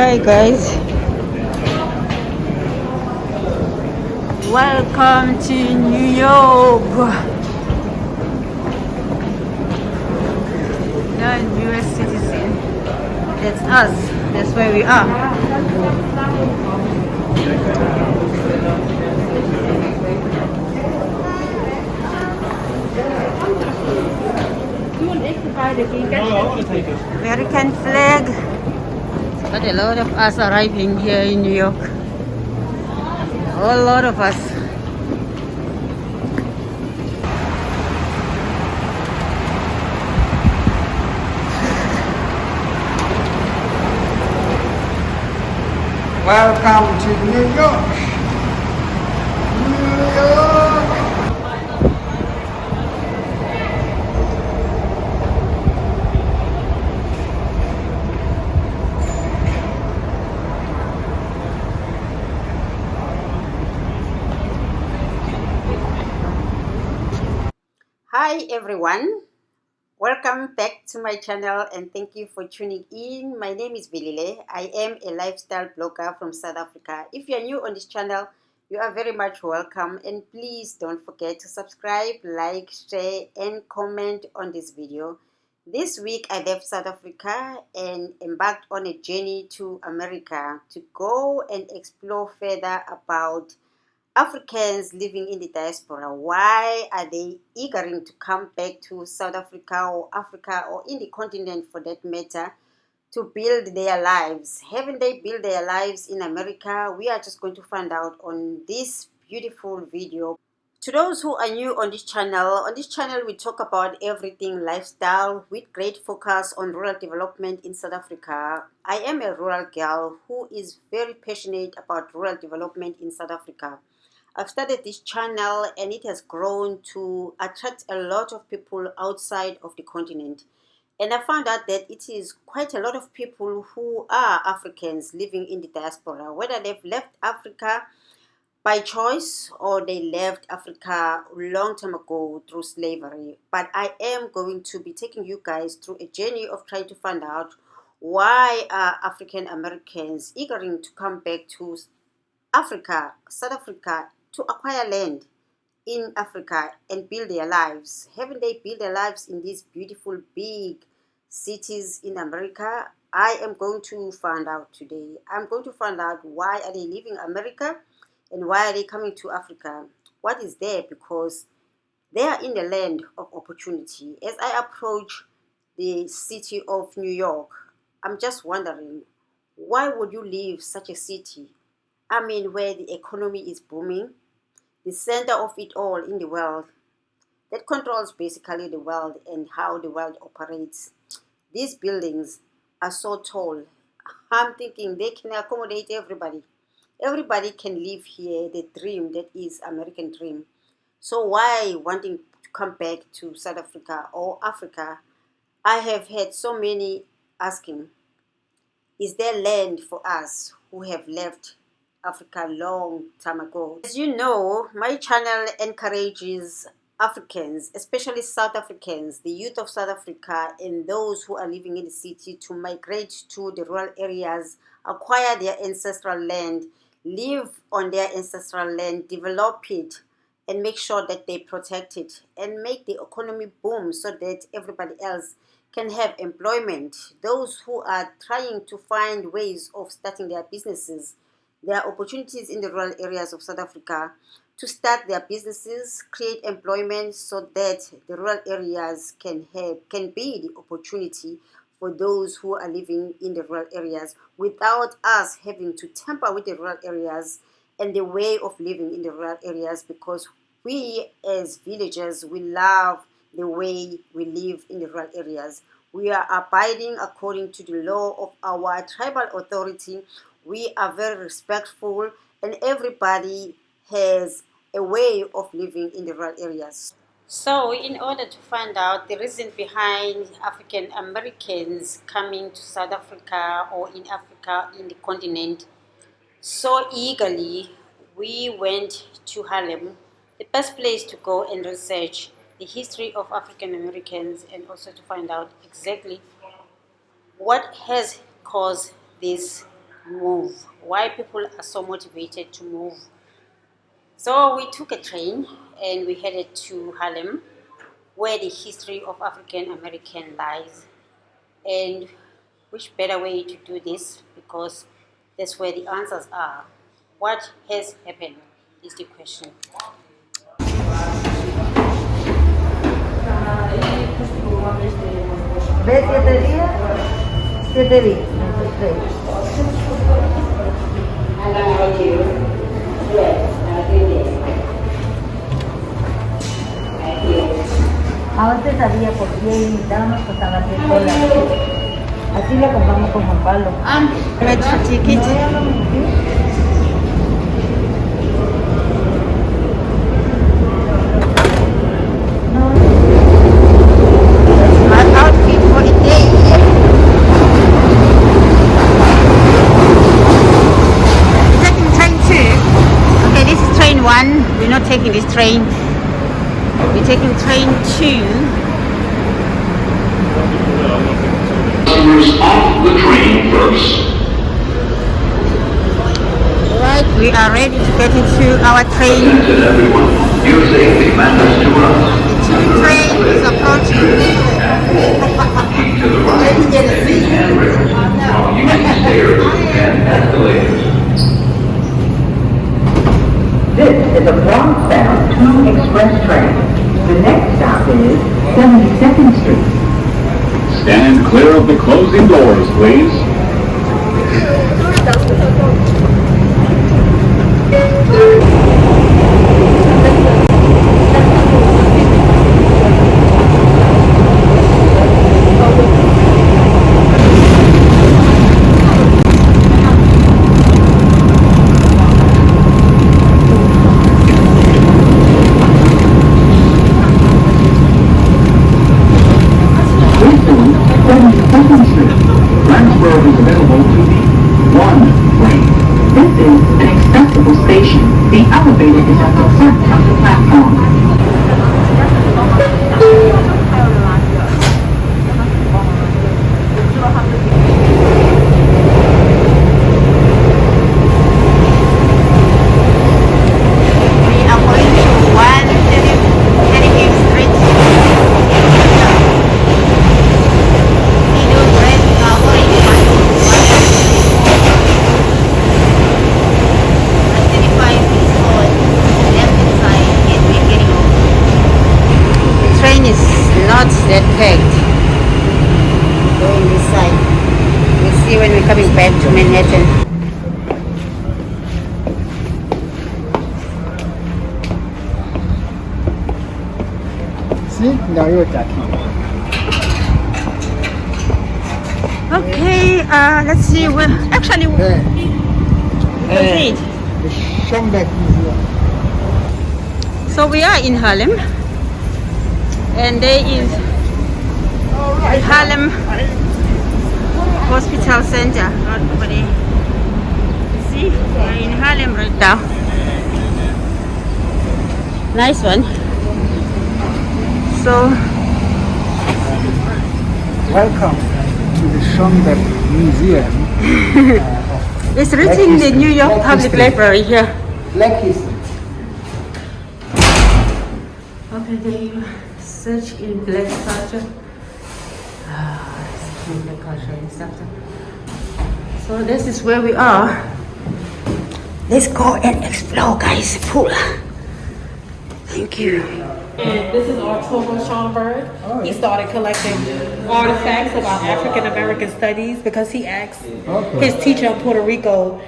Hi guys, welcome to New York, non-US citizen. That's us. That's where we are. American flag. But a lot of us arriving here in New York. A whole lot of us. Welcome to New York. New York. Hi everyone. Welcome back to my channel and thank you for tuning in. My name is Vilile. I am a lifestyle blogger from South Africa. If you are new on this channel, you are very much welcome, and please don't forget to subscribe, like, share and comment on this video. This week I left South Africa and embarked on a journey to America to go and explore further about Africans living in the diaspora. Why are they eagering to come back to South Africa or Africa or in the continent for that matter to build their lives? Haven't they built their lives in America? We are just going to find out on this beautiful video. To those who are new on this channel we talk about everything lifestyle with great focus on rural development in South Africa. I am a rural girl who is very passionate about rural development in South Africa. I've started this channel and it has grown to attract a lot of people outside of the continent. And I found out that it is quite a lot of people who are Africans living in the diaspora, whether they've left Africa by choice or they left Africa a long time ago through slavery. But I am going to be taking you guys through a journey of trying to find out why are African Americans eagering to come back to Africa, South Africa, to acquire land in Africa and build their lives. Haven't they built their lives in these beautiful big cities in America? I am going to find out today. I'm going to find out why are they leaving America and why are they coming to Africa? What is there? Because they are in the land of opportunity. As I approach the city of New York, I'm just wondering, why would you leave such a city? I mean, where the economy is booming, the center of it all in the world, that controls basically the world and how the world operates. These buildings are so tall. I'm thinking they can accommodate everybody. Everybody can live here, the dream that is American dream. So why wanting to come back to South Africa or Africa? I have had so many asking, is there land for us who have left Africa long time ago? As you know, my channel encourages Africans, especially South Africans, the youth of South Africa and those who are living in the city to migrate to the rural areas, acquire their ancestral land, live on their ancestral land, develop it, and make sure that they protect it and make the economy boom so that everybody else can have employment. Those who are trying to find ways of starting their businesses, there are opportunities in the rural areas of South Africa to start their businesses, create employment so that the rural areas can be the opportunity for those who are living in the rural areas without us having to tamper with the rural areas and the way of living in the rural areas, because we as villagers, we love the way we live in the rural areas. We are abiding according to the law of our tribal authority. We are very respectful and everybody has a way of living in the rural areas. So in order to find out the reason behind African Americans coming to South Africa or in Africa, in the continent, so eagerly, we went to Harlem, the best place to go and research the history of African Americans and also to find out exactly what has caused this move, why people are so motivated to move. So we took a train and we headed to Harlem, where the history of African American lies. And which better way to do this, because that's where the answers are. What has happened is the question. ¿Ves 7 días? 7 días. Ahora sabía por qué imitábamos pues a la pistola. Así la compramos como palo. Ticket. My outfit for the day. Taking train 2. Okay, this is train 1. We're not taking this train. We're taking train 2. Customers off the train first. Right, we are ready to get into our train. Attention everyone, your safety matters to us. The train is approaching. Keep to the right and handrails while using stairs and escalators. This is a Bronx-bound 2 express train. The next stop is 72nd Street. Stand clear of the closing doors, please. Transfer is available to the 1 train. This is an accessible station. The elevator is at the front of the platform. We are going to 135th Street. New train are going to 135 is on the left side and we're getting off. The train is not that packed. Going this side. We'll see when we're coming back to Manhattan. See? Now you're attacking. Okay, let's see. Actually, There. that's it. The Schonberg Museum. So we are in Harlem, and there is the Harlem Hospital Center right over there. You see, we're in Harlem right now. Nice one. So Welcome to the Schonberg Museum. it's written in the New York Black Public history. Library here. Black history. Okay, there you search in black culture. Black culture and stuff. So this is where we are. Let's go and explore, guys. Pool. Thank you. And this is October Schonberg. He started collecting artifacts about African American studies because he asked his teacher in Puerto Rico,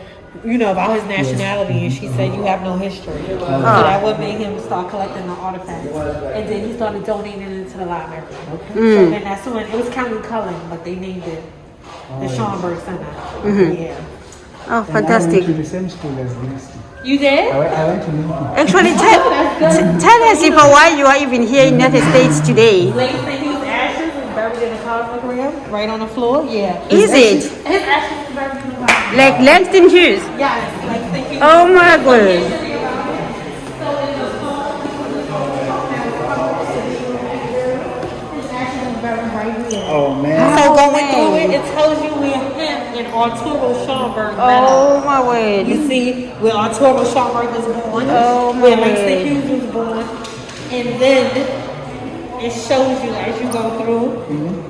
about his nationality, and she said you have no history. So that what made him start collecting the artifacts. And then he started donating it to the library. So then that's when it was County Cullen, but they named it the Schonberg Center. Yeah. Oh, And I fantastic. went to the same school as Lindsay. You did? I went to Lincoln. Actually, tell us if why you are even here in the United States today. Late St. Hugh's ashes is buried in the cosmogram, right on the floor. Yeah. Is it? His ashes is buried in the cosmogram. Like Langston Hughes? Yes, like St. Hugh's. Oh my goodness. Oh man. So going through it, it tells you where him and Arturo Schonberg. Oh my word. You see where Arturo Schonberg was born, Oh, my where Lisa word. Hughes was born, and then it shows you as you go through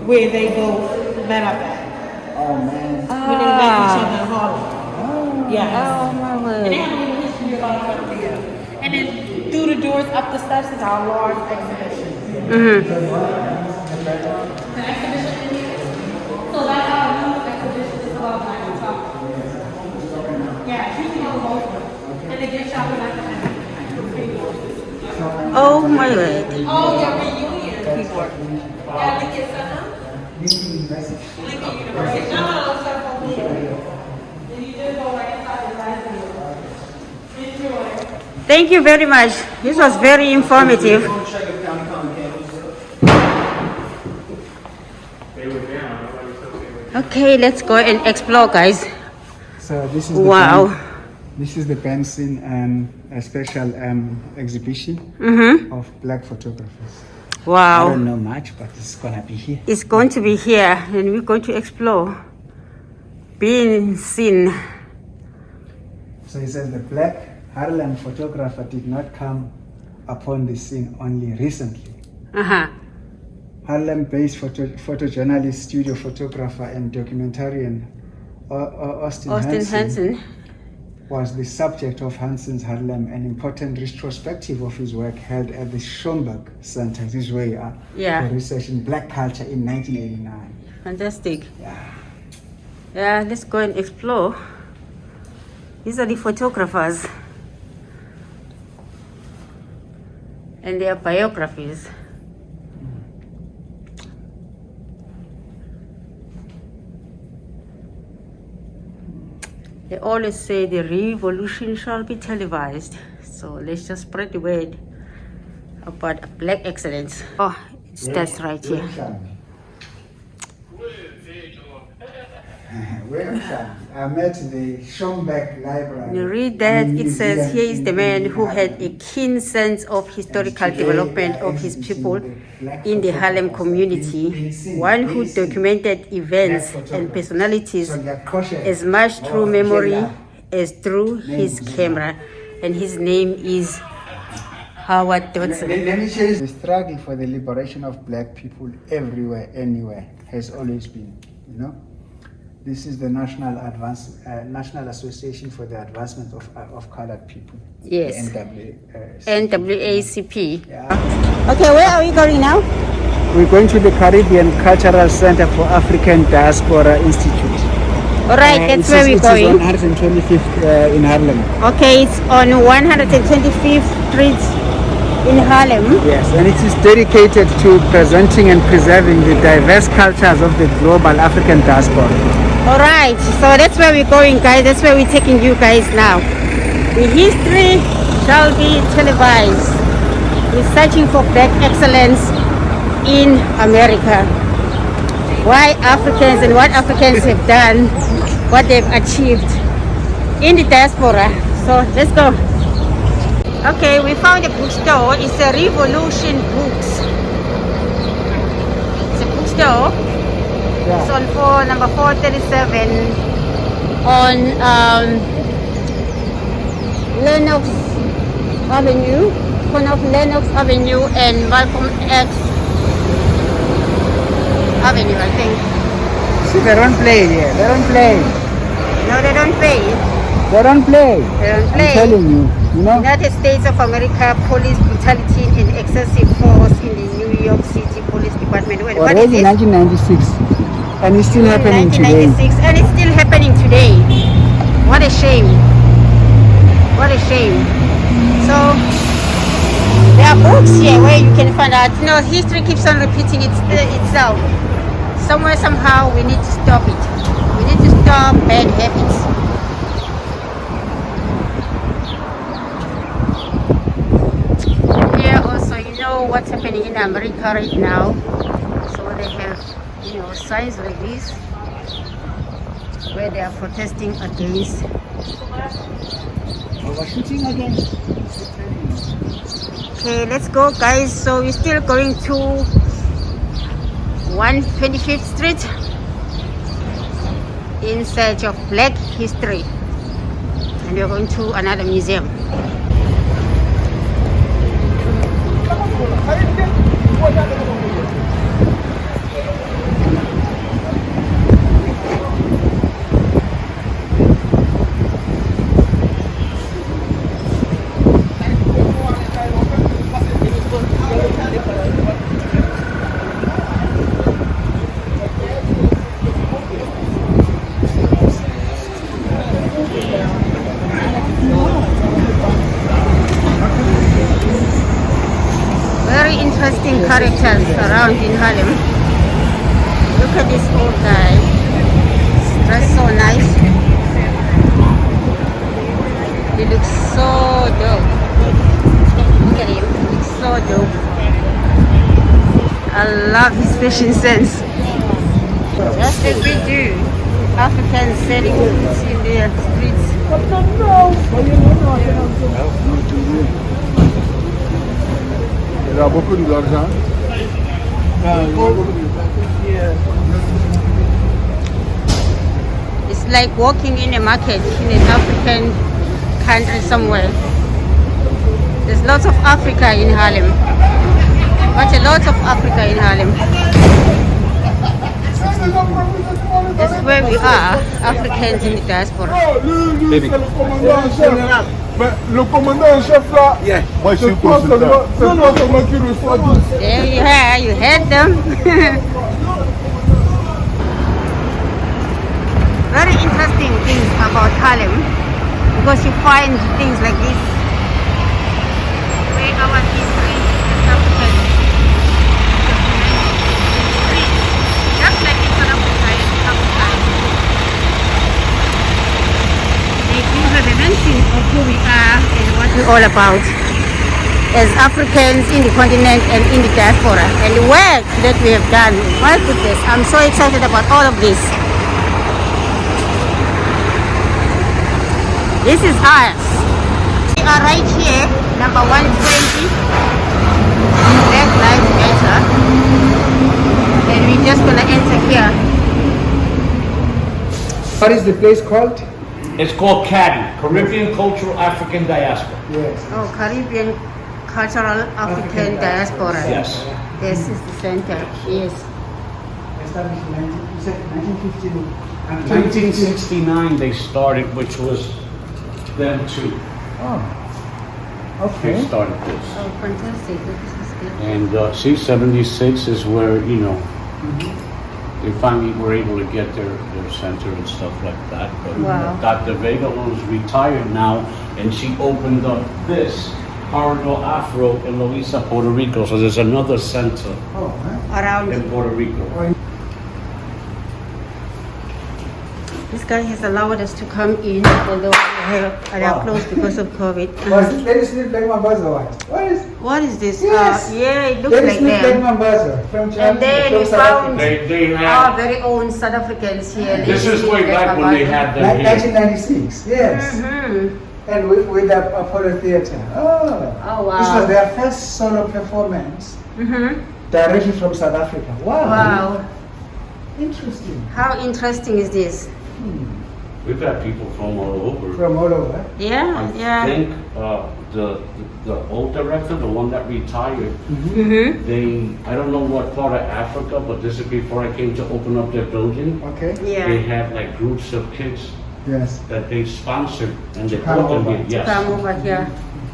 where they both met up at. Oh man. When they met each other in Harlem. Yes. Oh my And word. they have a little history about it up there. And then through the doors up the steps is our large exhibition. The exhibition in here. So that's our new exhibition. It's about Black photography. Yeah, you can go over. And the gift shop is like that. Oh my word. Oh, your reunion. Yeah, Lincoln Center. Lincoln University. No, Central Lincoln. And you just go right inside the library. Enjoy. Thank you very much. This was very informative. Okay, let's go and explore, guys. So this is Wow. This is the Benson a special exhibition of black photographers. I Wow. don't know much, but it's gonna be here. It's going to be here and we're going to explore. Being seen. So it says the black Harlem photographer did not come upon the scene only recently. Uh-huh. Harlem-based photojournalist, studio photographer, and documentarian Austin Austin Hansen. was the subject of Hansen's Harlem, an important retrospective of his work held at the Schonberg Center, this way Yeah. for research in black culture in 1989. Fantastic. Yeah, let's go and explore. These are the photographers and their biographies. They always say the revolution shall be televised. So let's just spread the word about black excellence. Oh, that's right here. I met the Schonberg Library. You read that, it says Museum here is the in man who had a Harlem. keen sense of historical And today development they are of his exhibiting people the black in the Harlem photographers community, being seen, one who being seen. documented events Black and photographers. personalities So they are cautious. as much through Oh, memory Kenya. as through his camera. And his name is Howard Dodson. Let me share the struggle for the liberation of black people everywhere, anywhere, has always been, you know. This is the National Association for the Advancement of Colored People. Yes. The NAACP. Yeah. Okay, where are we going now? We're going to the Caribbean Cultural Center for African Diaspora Institute. All right, that's where we're going. It's on 125th in Harlem. Okay, it's on 125th Street in Harlem. Yes, and it is dedicated to presenting and preserving the diverse cultures of the global African diaspora. All right, so that's where we're going, guys. That's where we're taking you guys now. The history shall be televised. We're searching for black excellence in America. Why Africans and what Africans have done, what they've achieved in the diaspora. So let's go. Okay, we found a bookstore. It's a Revolution Books. It's a bookstore. It's on number 437 on Lenox Avenue, corner of Lenox Avenue and Malcolm X Avenue, I think. See, they don't play here. They don't play. No, they don't pay. They don't play. They don't play. I'm telling you, you know. United States of America Police Brutality and Excessive Force in the New York City Police Department. Wait, what is Already it? 1996. And it's still happening today. 1996, and it's still happening today. What a shame. What a shame. So there are books here where you can find out. You know, history keeps on repeating itself. Somewhere, somehow, we need to stop it. We need to stop bad habits. Here also, you know what's happening in America right now. So they have, you know, signs like this where they are protesting against Overshooting again. Okay, let's go, guys. So we're still going to 125th Street. in search of Black history, and we're going to another museum. Very interesting characters around in Harlem. Look at this old guy. He's dressed so nice. He looks so dope. Look at him. He looks so dope. I love his fashion sense. Just as we do. Africans selling goods in their streets. Il a beaucoup d'argent. It's like walking in a market in an African country somewhere. There's lots of Africa in Harlem. But a lot of Africa in Harlem. That's where we are, Africans in the diaspora. Le commandant en chef là, moi je suis consultant. C'est toi seulement qui reçoit 12. There you are, you heard them. Very interesting things about Harlem, because you find things like this, where our history is African. Just like in South Africa and Africa. They give a dimension of who we are and what we're all about as Africans in the continent and in the diaspora, and the work that we have done. My goodness, I'm so excited about all of this. This is us. We are right here, number 120, Black Lives Matter, and we're just gonna enter here. What is the place called? It's called CADI, Caribbean Cultural African Diaspora. Yes. Oh, Caribbean Cultural African Diaspora. Yes. This is the center. Yes. Established in 1915. 1969 they started, which was them too. Oh, They okay. started this. Oh, fantastic. This is good. And see, 76 is where, you know, they finally were able to get their center and stuff like that. But Wow. Dr. Vega was retired now, and she opened up this Corridor Afro in Loíza, Puerto Rico. So there's another center Oh, huh? Around. in Puerto Rico. This guy has allowed us to come in, although we are closed because of COVID. Was it Lady Smith Black Mambazo or what? What is this? Yes. Yeah, it looks Lady like Smith Black them. Mambazo from China. And then we South found Africa. They our had, very own South Africans here. this is way back when they had them here. 1996, yes. And with the Apollo Theatre. Oh, Oh, wow. This was their first solo performance directly from South Africa. Wow. Wow. Interesting. How interesting is this? We've had people from all over. From all over. Yeah, I yeah. think the old director, the one that retired, they, I don't know what part of Africa, but this is before I came to open up their building. Okay. They Yeah. had like groups of kids Yes. that they sponsored and they Come brought them over. here. Come Yes. over here.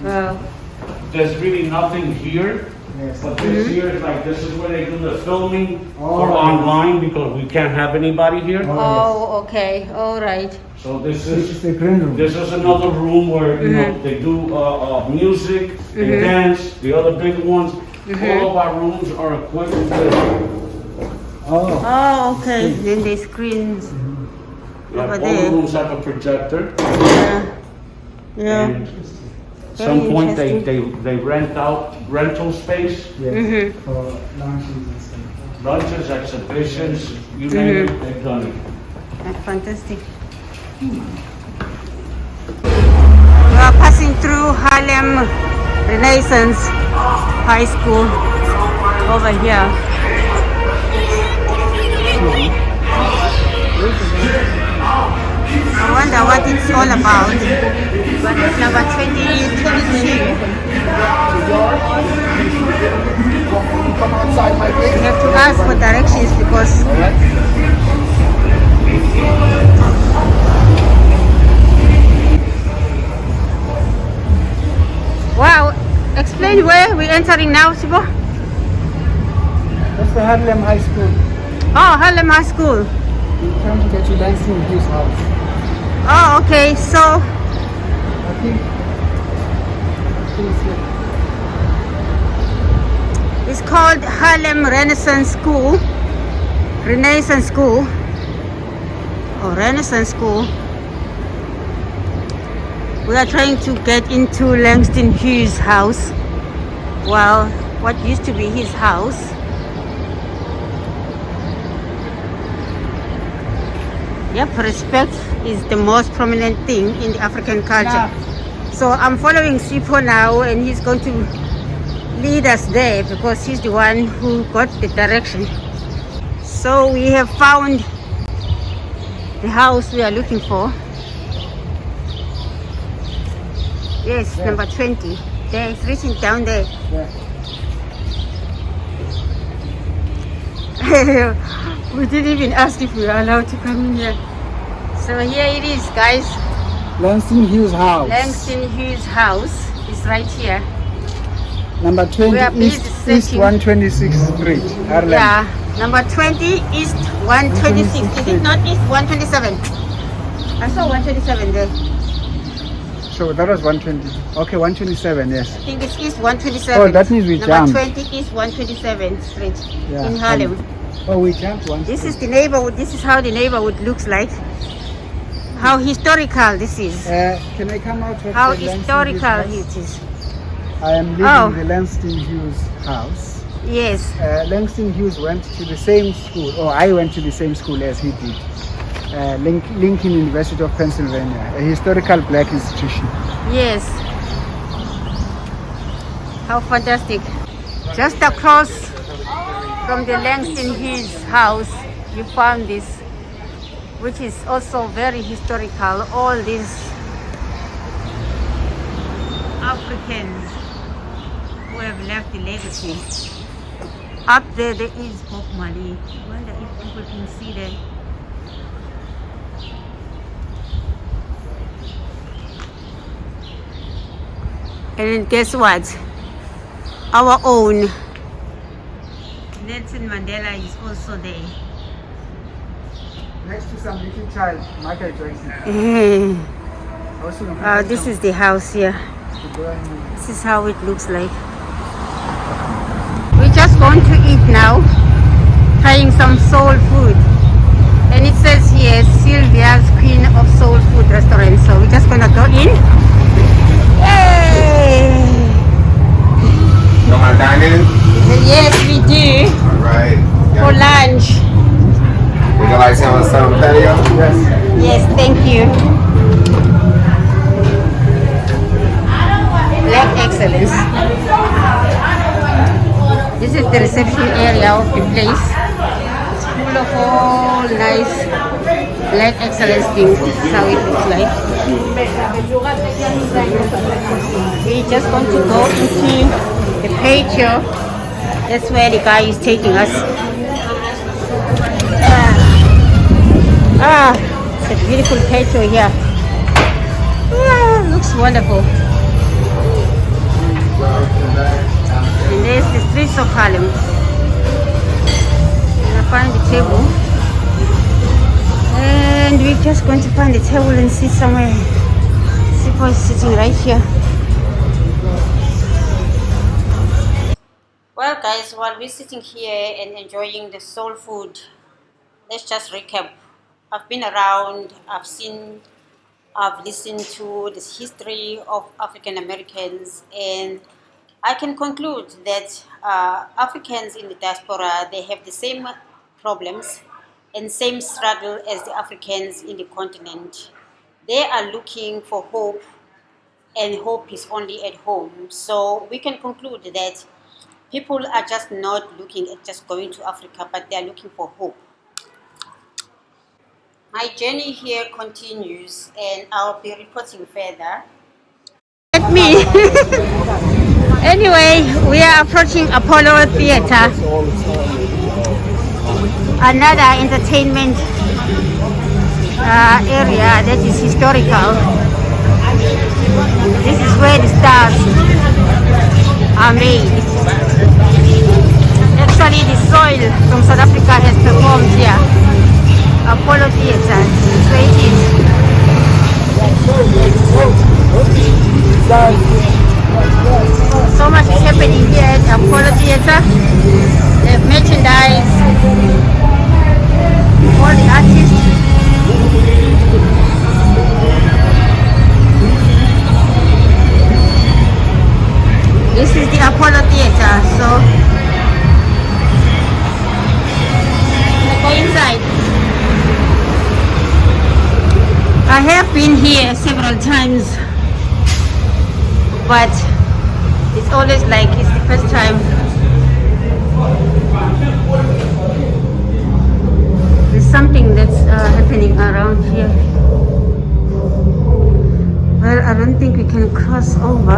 Wow. There's really nothing here, Yes. but this here is like, this is where they do the filming Oh. for online because we can't have anybody here. Oh, okay. All right. So this This is, is the green room. this is another room where, you know, they do music, they dance, the other big ones. All of our rooms are equipped with Oh. Oh, okay. Then they screens. yeah, Over all there. the rooms have a projector. Yeah. Yeah. And at Very some point interesting. they rent out rental space, Yes. For lunches and stuff. lunches, exhibitions, you name it, they've done it. That's fantastic. We are passing through Harlem Renaissance High School over here. I wonder what it's all about. But it's number 22. Come outside my gate. You have to ask for directions because wow, explain where we're entering now, Sibo. That's the Harlem High School. Oh, Harlem High School. We're trying to get to Langston Hughes' house. Oh, okay, so I think it's here. it's called Harlem Renaissance School. Renaissance School. Oh, Renaissance School. We are trying to get into Langston Hughes' house. Well, what used to be his house. Yep, respect is the most prominent thing in the African culture. So I'm following Sipho now, and he's going to lead us there because he's the one who got the direction. So we have found the house we are looking for. Yes, Yeah. number 20. There, it's reaching down there. Yeah. We didn't even ask if we were allowed to come in here. So here it is, guys. Langston Hughes' house. Langston Hughes' house is right here. Number 20 We are busy East searching. 126th Street, Harlem. Yeah, number 20 East 126. Is it not East 127? I saw 127 there. So that was 120. Okay, 127, yes. I think it's East 127. Oh, that means we Number jumped. 20 East 127 Street Yeah, in Harlem. Oh, we jumped one. This street. is the neighborhood. This is how the neighborhood looks like. How historical this is. Can I come out of How the Langston historical Hughes it is. house? I am leaving Oh. the Langston Hughes house. Yes. Langston Hughes went to the same school, or I went to the same school as he did. Lincoln University of Pennsylvania, a historical black institution. Yes. How fantastic. Just across from the Langston Hughes house, you found this, which is also very historical. All these Africans who have left the legacy. Up there is Bob Marley. I wonder if people can see that. And then guess what? Our own Nelson Mandela is also there. Next to some little child, Michael Jackson. This is the house here. This is how it looks like. We're just going to eat now, trying some soul food. And it says here, Sylvia's Queen of Soul Food Restaurant. So we're just gonna go in. Yay! You want to dine in? Yes, we do. Alright. For lunch. Would you like some on some patio? Yes. Yes, thank you. Black excellence. This is the reception area of the place. It's full of all nice black excellence things. This is how it looks like. We're just going to go into the patio. That's where the guy is taking us. It's a beautiful patio here. Looks wonderful. And there's the streets of Harlem. And I find the table. And we're just going to find a table and sit somewhere. Sipo is sitting right here. Well guys, while we're sitting here and enjoying the soul food, let's just recap. I've been around, I've listened to this history of African Americans, and I can conclude that Africans in the diaspora, they have the same problems and same struggle as the Africans in the continent. They are looking for hope, and hope is only at home. So we can conclude that people are just not looking at just going to Africa, but they are looking for hope. My journey here continues and I'll be reporting further. Let me. Anyway, we are approaching Apollo Theater, another entertainment area that is historical. This is where the stars are made. Actually, the soil from South Africa has performed here. Apollo Theater, this is where it is. So much is happening here at Apollo Theater. They have merchandise, all the artists. This is the Apollo Theater, so let's go inside. I have been here several times, but it's always like it's the first time. There's something that's happening around here. Well, I don't think we can cross over.